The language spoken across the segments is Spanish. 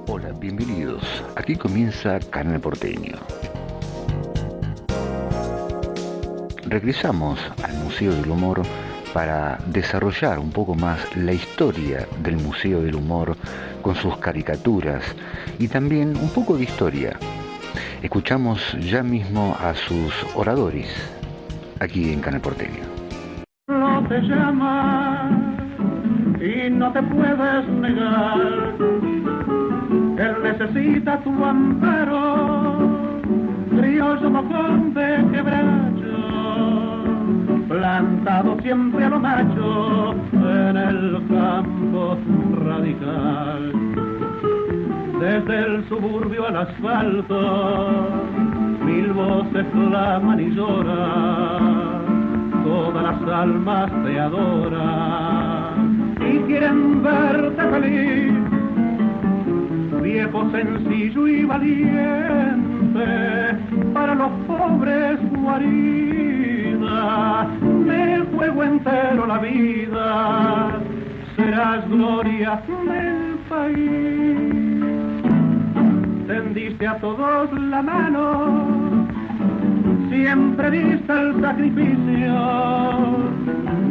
Hola, bienvenidos. Aquí comienza Canal Porteño. Regresamos al Museo del Humor para desarrollar un poco más la historia del Museo del Humor con sus caricaturas y también un poco de historia. Escuchamos ya mismo a sus oradores aquí en Canal Porteño. No te llamas y no te puedes negar. Él necesita tu amparo, criollo mojón de quebracho, plantado siempre a lo macho en el campo radical. Desde el suburbio al asfalto, mil voces claman y lloran, todas las almas te adoran y quieren verte feliz, viejo, sencillo y valiente, para los pobres guarida, del juego entero la vida, serás gloria del país. Tendiste a todos la mano, siempre diste el sacrificio,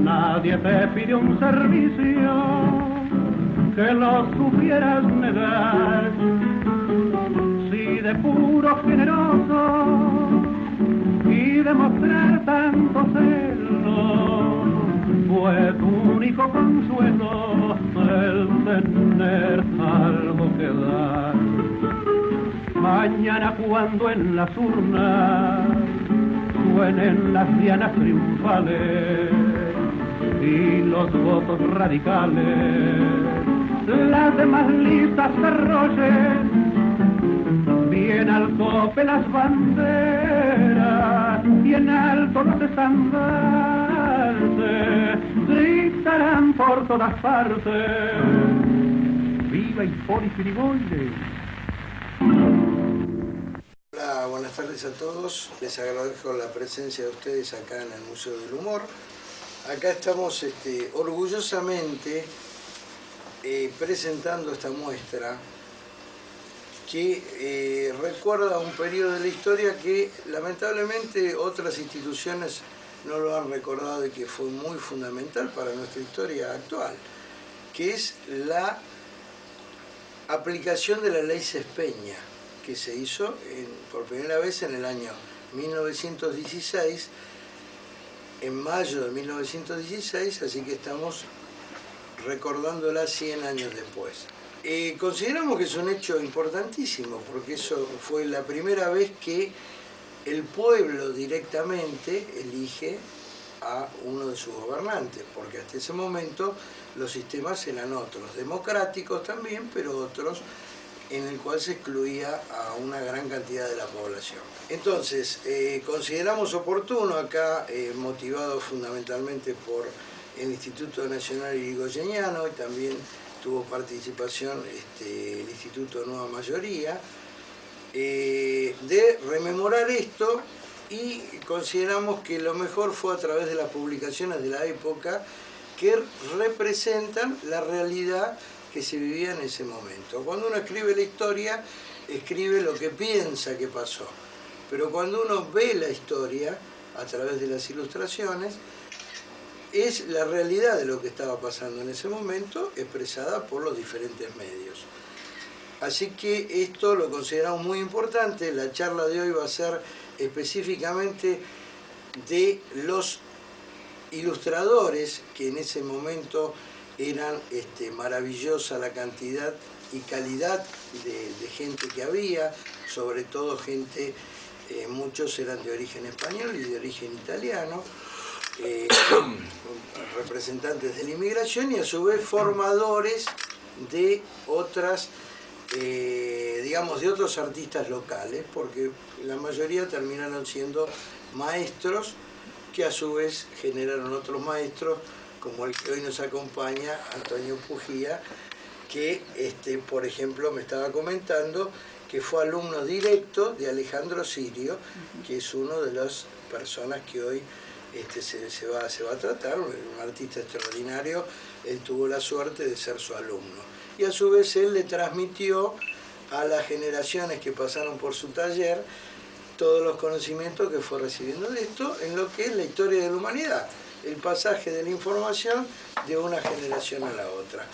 nadie te pidió un servicio que lo supieras negar. Si de puro generoso y demostrar tanto celo fue tu único consuelo el tener algo que dar. Mañana cuando en las urnas suenen las dianas triunfales y los votos radicales, las demás listas se arrollen, bien al tope las banderas y en alto los estandartes gritarán por todas partes: ¡viva Hipólito Yrigoyen! Hola, buenas tardes a todos. Les agradezco la presencia de ustedes acá en el Museo del Humor. Acá estamos orgullosamente presentando esta muestra que recuerda un periodo de la historia que lamentablemente otras instituciones no lo han recordado y que fue muy fundamental para nuestra historia actual, que es la aplicación de la Ley Cespeña, que se hizo por primera vez en el año 1916, en mayo de 1916, así que estamos recordándola 100 años después. Consideramos que es un hecho importantísimo, porque eso fue la primera vez que el pueblo directamente elige a uno de sus gobernantes, porque hasta ese momento los sistemas eran otros, democráticos también, pero otros en el cual se excluía a una gran cantidad de la población. Entonces, consideramos oportuno acá, motivado fundamentalmente por el Instituto Nacional Yrigoyeniano, y también tuvo participación el Instituto Nueva Mayoría, de rememorar esto, y consideramos que lo mejor fue a través de las publicaciones de la época que representan la realidad que se vivía en ese momento. Cuando uno escribe la historia, escribe lo que piensa que pasó, pero cuando uno ve la historia a través de las ilustraciones, es la realidad de lo que estaba pasando en ese momento expresada por los diferentes medios. Así que esto lo consideramos muy importante. La charla de hoy va a ser específicamente de los ilustradores, que en ese momento eran maravillosa la cantidad y calidad de gente que había, sobre todo gente, muchos eran de origen español y de origen italiano, representantes de la inmigración, y a su vez formadores de otras, digamos, de otros artistas locales, porque la mayoría terminaron siendo maestros que a su vez generaron otros maestros, como el que hoy nos acompaña, Antonio Pujía, que, por ejemplo, me estaba comentando que fue alumno directo de Alejandro Sirio, que es uno de las personas que hoy se va a tratar, un artista extraordinario. Él tuvo la suerte de ser su alumno. Y a su vez él le transmitió a las generaciones que pasaron por su taller todos los conocimientos que fue recibiendo de esto en lo que es la historia de la humanidad, el pasaje de la información de una generación a la otra,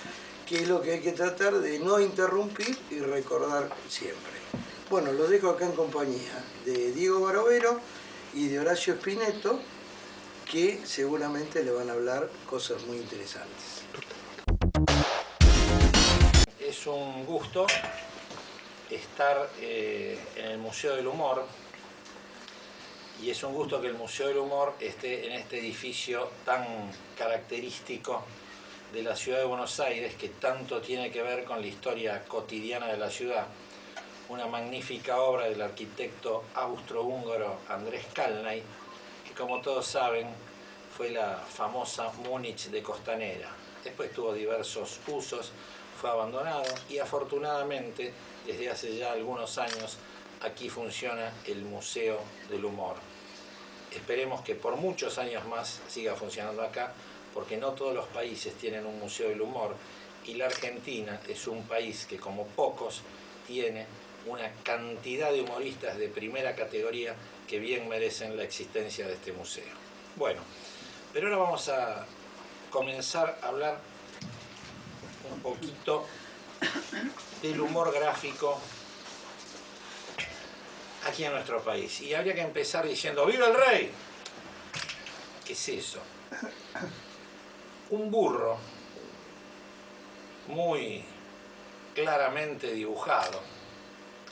que es lo que hay que tratar de no interrumpir y recordar siempre. Bueno, los dejo acá en compañía de Diego Barovero y de Horacio Spineto, que seguramente le van a hablar cosas muy interesantes. Es un gusto estar en el Museo del Humor, y es un gusto que el Museo del Humor esté en este edificio tan característico de la ciudad de Buenos Aires, que tanto tiene que ver con la historia cotidiana de la ciudad. Una magnífica obra del arquitecto austrohúngaro Andrés Kalnay, que como todos saben fue la famosa Múnich de Costanera. Después tuvo diversos usos, fue abandonado y afortunadamente desde hace ya algunos años aquí funciona el Museo del Humor. Esperemos que por muchos años más siga funcionando acá, porque no todos los países tienen un Museo del Humor, y la Argentina es un país que, como pocos, tiene una cantidad de humoristas de primera categoría que bien merecen la existencia de este museo. Bueno, pero ahora vamos a comenzar a hablar un poquito del humor gráfico aquí en nuestro país. Y habría que empezar diciendo ¡Viva el rey! ¿Qué es eso? Un burro muy claramente dibujado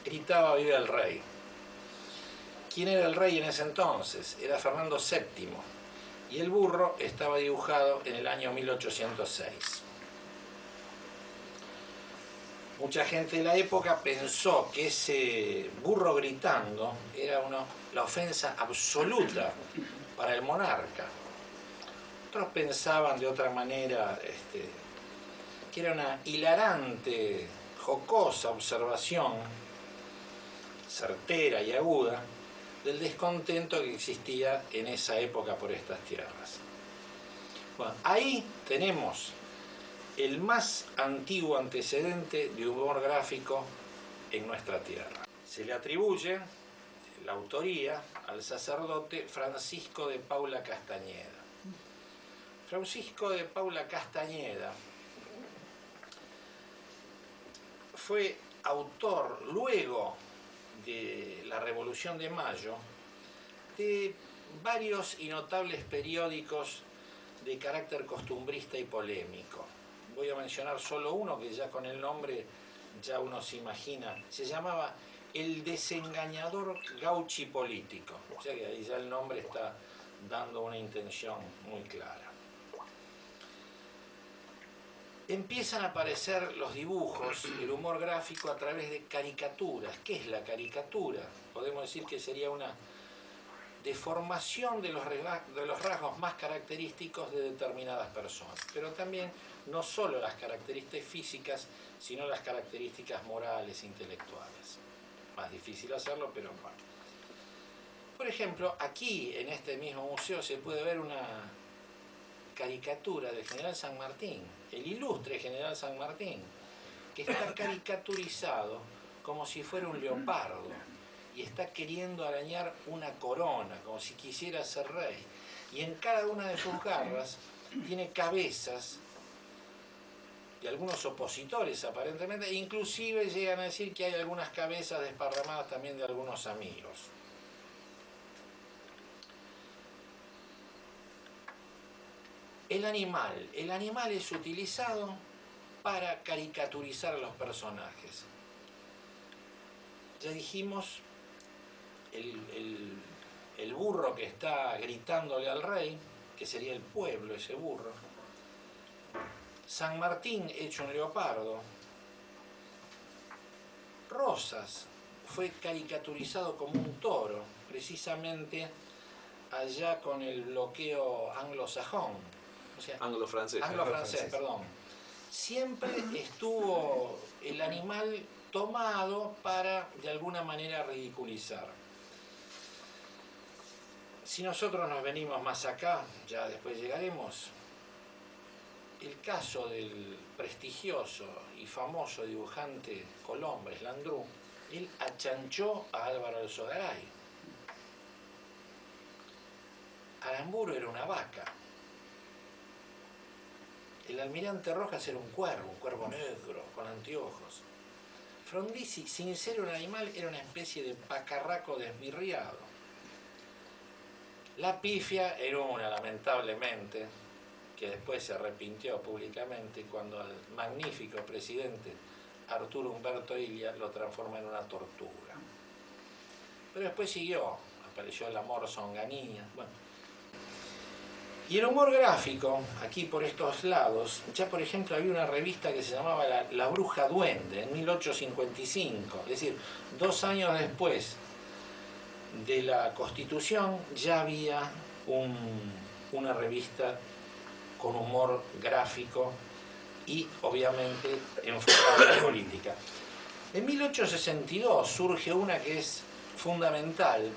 gritaba ¡Viva el rey! ¿Quién era el rey en ese entonces? Era Fernando VII, y el burro estaba dibujado en el año 1806. Mucha gente de la época pensó que ese burro gritando era la ofensa absoluta para el monarca. Otros pensaban de otra manera que era una hilarante, jocosa observación, certera y aguda, del descontento que existía en esa época por estas tierras. Bueno, ahí tenemos el más antiguo antecedente de humor gráfico en nuestra tierra. Se le atribuye la autoría al sacerdote Francisco de Paula Castañeda. Francisco de Paula Castañeda fue autor, luego de la Revolución de Mayo, de varios y notables periódicos de carácter costumbrista y polémico. Voy a mencionar solo uno que ya con el nombre ya uno se imagina. Se llamaba El Desengañador Gauchi Político. O sea que ahí ya el nombre está dando una intención muy clara. Empiezan a aparecer los dibujos, el humor gráfico a través de caricaturas. ¿Qué es la caricatura? Podemos decir que sería una deformación de los rasgos más característicos de determinadas personas, pero también no solo las características físicas, sino las características morales e intelectuales. Más difícil hacerlo, pero bueno. Por ejemplo, aquí en este mismo museo se puede ver una caricatura del general San Martín, el ilustre general San Martín, que está caricaturizado como si fuera un leopardo y está queriendo arañar una corona, como si quisiera ser rey. Y en cada una de sus garras tiene cabezas de algunos opositores, aparentemente, e inclusive llegan a decir que hay algunas cabezas desparramadas también de algunos amigos. El animal es utilizado para caricaturizar a los personajes. Ya dijimos, el burro que está gritándole al rey, que sería el pueblo, ese burro. San Martín hecho un leopardo. Rosas fue caricaturizado como un toro, precisamente allá con el bloqueo anglosajón. O sea, anglo-francés, perdón. Siempre estuvo el animal tomado para, de alguna manera, ridiculizar. Si nosotros nos venimos más acá, ya después llegaremos, el caso del prestigioso y famoso dibujante Colombres Landru, él achanchó a Álvaro de Sogaray. Aramburu era una vaca. El almirante Rojas era un cuervo negro, con anteojos. Frondizi, sin ser un animal, era una especie de pacarraco desmirriado. La pifia era una, lamentablemente, que después se arrepintió públicamente cuando al magnífico presidente Arturo Umberto Illia lo transforma en una tortuga. Pero después siguió, apareció el amor Songanía, bueno. Y el humor gráfico, aquí por estos lados, ya por ejemplo había una revista que se llamaba La Bruja Duende, en 1855, es decir, 2 años después de la Constitución ya había una revista con humor gráfico y obviamente enfocada en la política. En 1862 surge una que es fundamental,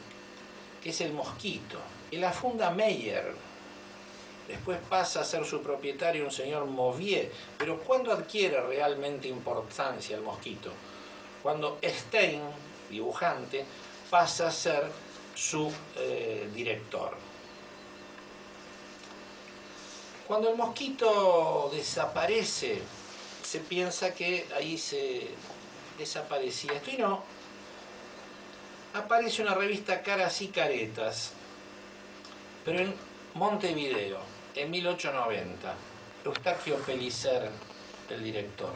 que es El Mosquito, y la funda Meyer. Después pasa a ser su propietario un señor Mauvier, pero ¿cuándo adquiere realmente importancia El Mosquito? Cuando Stein, dibujante, pasa a ser su director. Cuando El Mosquito desaparece, se piensa que ahí se desaparecía esto, y no. Aparece una revista Caras y Caretas, pero en Montevideo, en 1890. Eustaquio Pellicer, el director.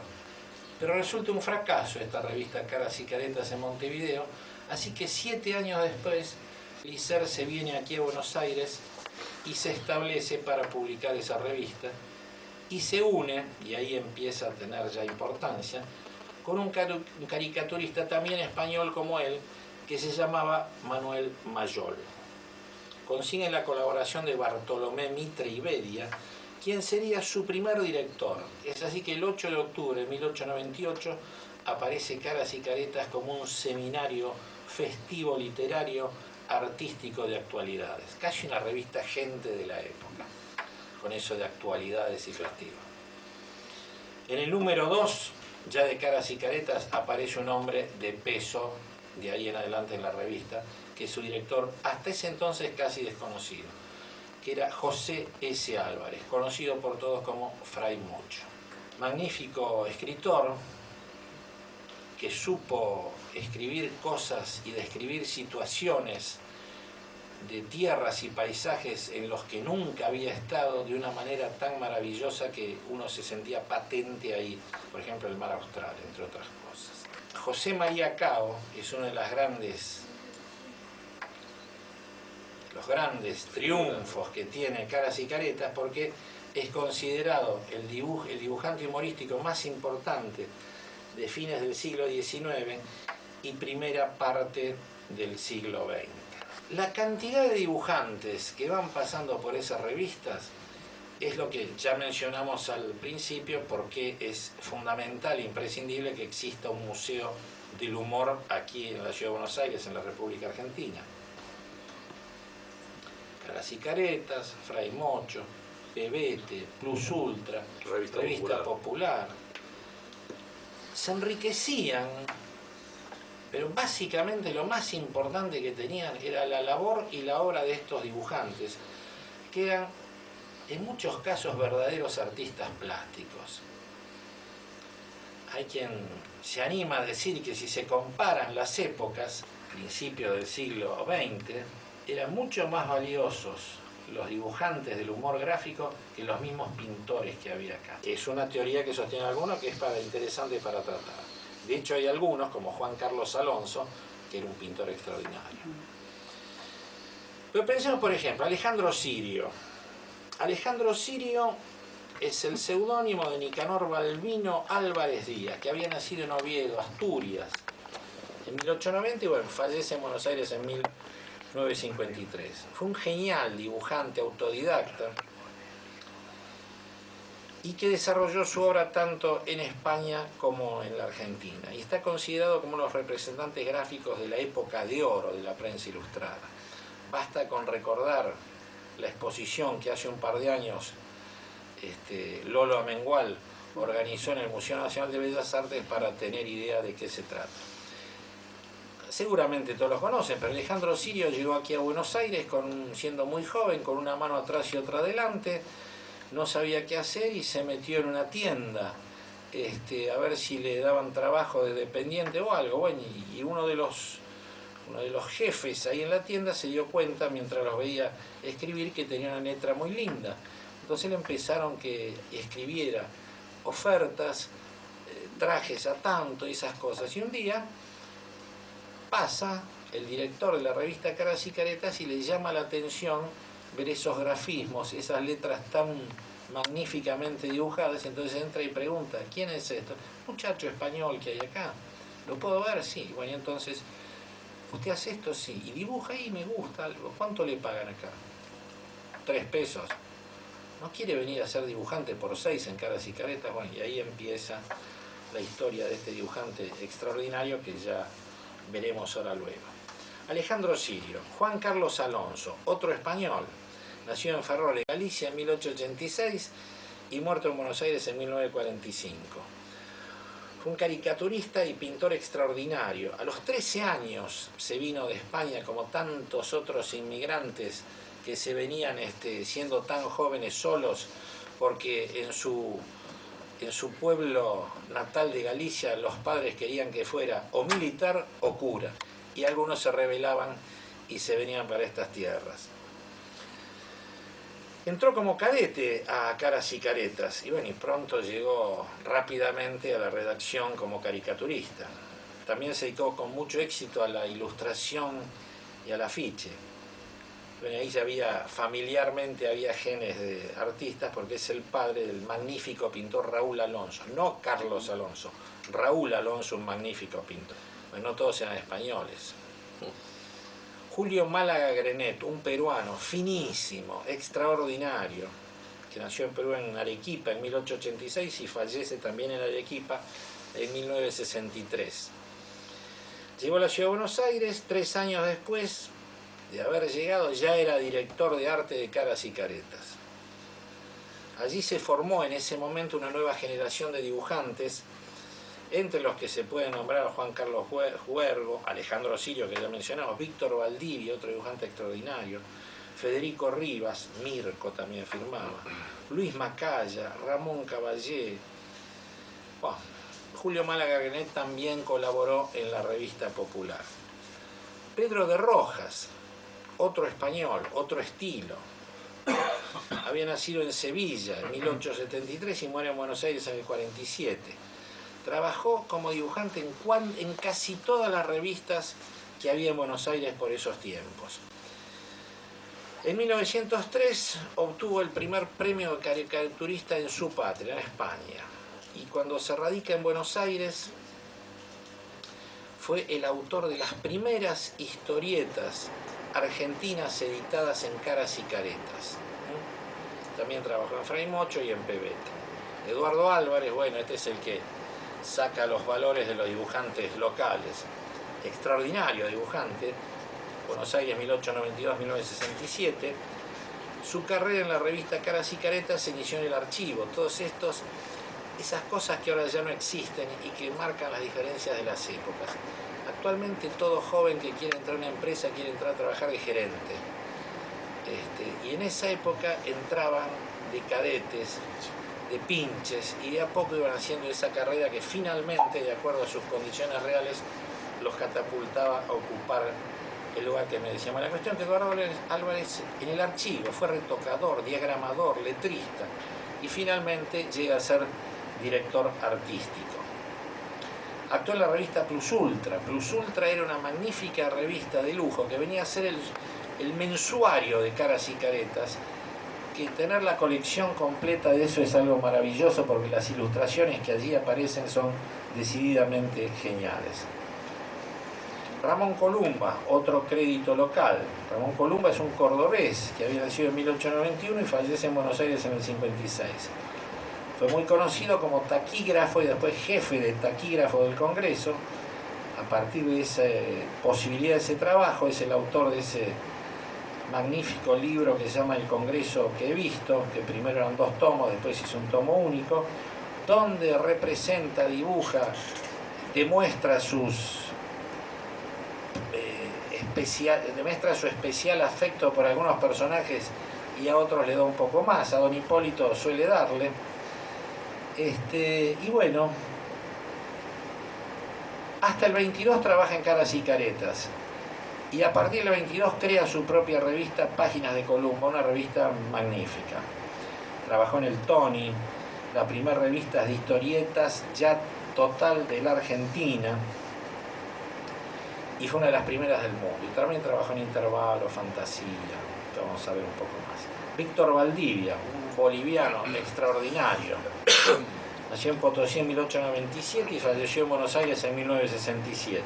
Pero resulta un fracaso esta revista Caras y Caretas en Montevideo, así que 7 años después, Pellicer se viene aquí a Buenos Aires y se establece para publicar esa revista, y se une, y ahí empieza a tener ya importancia, con un caricaturista también español como él, que se llamaba Manuel Mayol. Consigue la colaboración de Bartolomé Mitre y Bedia, quien sería su primer director. Es así que el 8 de octubre de 1898 aparece Caras y Caretas como un seminario festivo literario artístico de actualidades, casi una revista gente de la época, con eso de actualidades y festivas. En el número 2, ya de Caras y Caretas, aparece un hombre de peso, de ahí en adelante en la revista, que es su director, hasta ese entonces casi desconocido, que era José S. Álvarez, conocido por todos como Fray Mocho. Magnífico escritor, que supo escribir cosas y describir situaciones de tierras y paisajes en los que nunca había estado de una manera tan maravillosa que uno se sentía patente ahí, por ejemplo el mar Austral, entre otras cosas. José María Cao es uno de los grandes triunfos que tiene Caras y Caretas, porque es considerado el dibujante humorístico más importante de fines del siglo XIX y primera parte del siglo XX. La cantidad de dibujantes que van pasando por esas revistas es lo que ya mencionamos al principio, porque es fundamental e imprescindible que exista un museo del humor aquí en la Ciudad de Buenos Aires, en la República Argentina. Caras y Caretas, Fray Mocho, Pebete, Plus Ultra, Revista Popular. Se enriquecían, pero básicamente lo más importante que tenían era la labor y la obra de estos dibujantes, que eran en muchos casos verdaderos artistas plásticos. Hay quien se anima a decir que si se comparan las épocas, principios del siglo XX, eran mucho más valiosos los dibujantes del humor gráfico que los mismos pintores que había acá. Es una teoría que sostiene algunos que es interesante para tratar. De hecho hay algunos, como Juan Carlos Alonso, que era un pintor extraordinario. Pero pensemos, por ejemplo, Alejandro Sirio. Alejandro Sirio es el seudónimo de Nicanor Balbino Álvarez Díaz, que había nacido en Oviedo, Asturias, en 1890 y bueno, fallece en Buenos Aires en 1953. Fue un genial dibujante autodidacta y que desarrolló su obra tanto en España como en la Argentina, y está considerado como uno de los representantes gráficos de la época de oro de la prensa ilustrada. basta con recordar la exposición que hace un par de años Lolo Amengual organizó en el Museo Nacional de Bellas Artes para tener idea de qué se trata. Seguramente todos los conocen, pero Alejandro Sirio llegó aquí a Buenos Aires siendo muy joven, con una mano atrás y otra adelante, no sabía qué hacer y se metió en una tienda a ver si le daban trabajo de dependiente o algo. Bueno, y uno de los jefes ahí en la tienda se dio cuenta, mientras los veía escribir, que tenía una letra muy linda. Entonces le empezaron que escribiera ofertas, trajes a tanto y esas cosas. Y un día pasa el director de la revista Caras y Caretas y le llama la atención ver esos grafismos, esas letras tan magníficamente dibujadas. Entonces entra y pregunta: ¿quién es esto? Un muchacho español que hay acá. ¿Lo puedo ver? Sí. Bueno, y entonces, ¿usted hace esto? Sí. Y dibuja ahí, me gusta algo. ¿Cuánto le pagan acá? 3 pesos. ¿No quiere venir a ser dibujante por 6 en Caras y Caretas? Bueno, y ahí empieza la historia de este dibujante extraordinario que ya veremos ahora luego. Alejandro Sirio. Juan Carlos Alonso, otro español. Nació en Ferrol, Galicia, en 1886 y muerto en Buenos Aires en 1945. Fue un caricaturista y pintor extraordinario. A los 13 años se vino de España, como tantos otros inmigrantes que se venían siendo tan jóvenes solos, porque en su pueblo natal de Galicia los padres querían que fuera o militar o cura, y algunos se rebelaban y se venían para estas tierras. Entró como cadete a Caras y Caretas y bueno, y pronto llegó rápidamente a la redacción como caricaturista. También se dedicó con mucho éxito a la ilustración y al afiche. Bueno, ahí ya familiarmente había genes de artistas, porque es el padre del magnífico pintor Raúl Alonso, no Carlos Alonso, Raúl Alonso, un magnífico pintor. Bueno, no todos eran españoles. Julio Málaga Grenet, un peruano finísimo, extraordinario, que nació en Perú, en Arequipa, en 1886 y fallece también en Arequipa en 1963. Llegó a la ciudad de Buenos Aires. 3 años después de haber llegado ya era director de arte de Caras y Caretas. Allí se formó en ese momento una nueva generación de dibujantes, entre los que se pueden nombrar a Juan Carlos Huergo, Alejandro Sirio, que ya mencionamos, Víctor Valdivia, otro dibujante extraordinario, Federico Rivas, Mirko también firmaba, Luis Macaya, Ramón Caballé. Bueno, Julio Málaga Grenet también colaboró en la Revista Popular. Pedro de Rojas, otro español, otro estilo. Había nacido en Sevilla en 1873 y muere en Buenos Aires en el 47. Trabajó como dibujante en casi todas las revistas que había en Buenos Aires por esos tiempos. En 1903 obtuvo el primer premio de caricaturista en su patria, en España. Y cuando se radica en Buenos Aires, fue el autor de las primeras historietas argentinas editadas en Caras y Caretas. También trabajó en Fray Mocho y en Pebeta. Eduardo Álvarez, bueno, este es el que saca los valores de los dibujantes locales. Extraordinario dibujante, Buenos Aires 1892-1967. Su carrera en la revista Caras y Caretas se inició en el archivo. Todos esas cosas que ahora ya no existen y que marcan las diferencias de las épocas. Actualmente todo joven que quiere entrar a una empresa quiere entrar a trabajar de gerente. Y en esa época entraban de cadetes, de pinches, y de a poco iban haciendo esa carrera que finalmente, de acuerdo a sus condiciones reales, los catapultaba a ocupar el lugar que me decíamos. La cuestión que Eduardo Álvarez en el archivo fue retocador, diagramador, letrista, y finalmente llega a ser director artístico. Actuó en la revista Plus Ultra. Plus Ultra era una magnífica revista de lujo que venía a ser el mensuario de Caras y Caretas, que tener la colección completa de eso es algo maravilloso, porque las ilustraciones que allí aparecen son decididamente geniales. Ramón Columba, otro crédito local. Ramón Columba es un cordobés que había nacido en 1891 y fallece en Buenos Aires en el 56. Fue muy conocido como taquígrafo y después jefe de taquígrafo del Congreso. A partir de esa posibilidad de ese trabajo, es el autor de magnífico libro que se llama El Congreso que he visto, que primero eran 2 tomos, después hizo un tomo único, donde representa, dibuja, demuestra su especial afecto por algunos personajes y a otros le da un poco más. A don Hipólito suele darle. Y bueno, hasta el 22 trabaja en Caras y Caretas. Y a partir del 22 crea su propia revista Páginas de Columba, una revista magnífica. Trabajó en el Tony, la primera revista de historietas ya total de la Argentina, y fue una de las primeras del mundo. Y también trabajó en Intervalo, Fantasía, que vamos a ver un poco más. Víctor Valdivia, un boliviano extraordinario. Nació en Potosí en 1897 y falleció en Buenos Aires en 1967.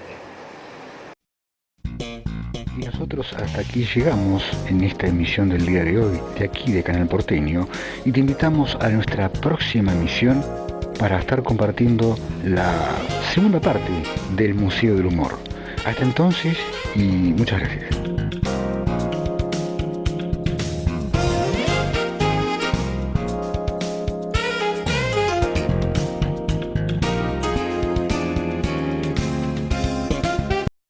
Y nosotros hasta aquí llegamos en esta emisión del día de hoy, de aquí de Canal Porteño, y te invitamos a nuestra próxima emisión para estar compartiendo la segunda parte del Museo del Humor. Hasta entonces y muchas gracias.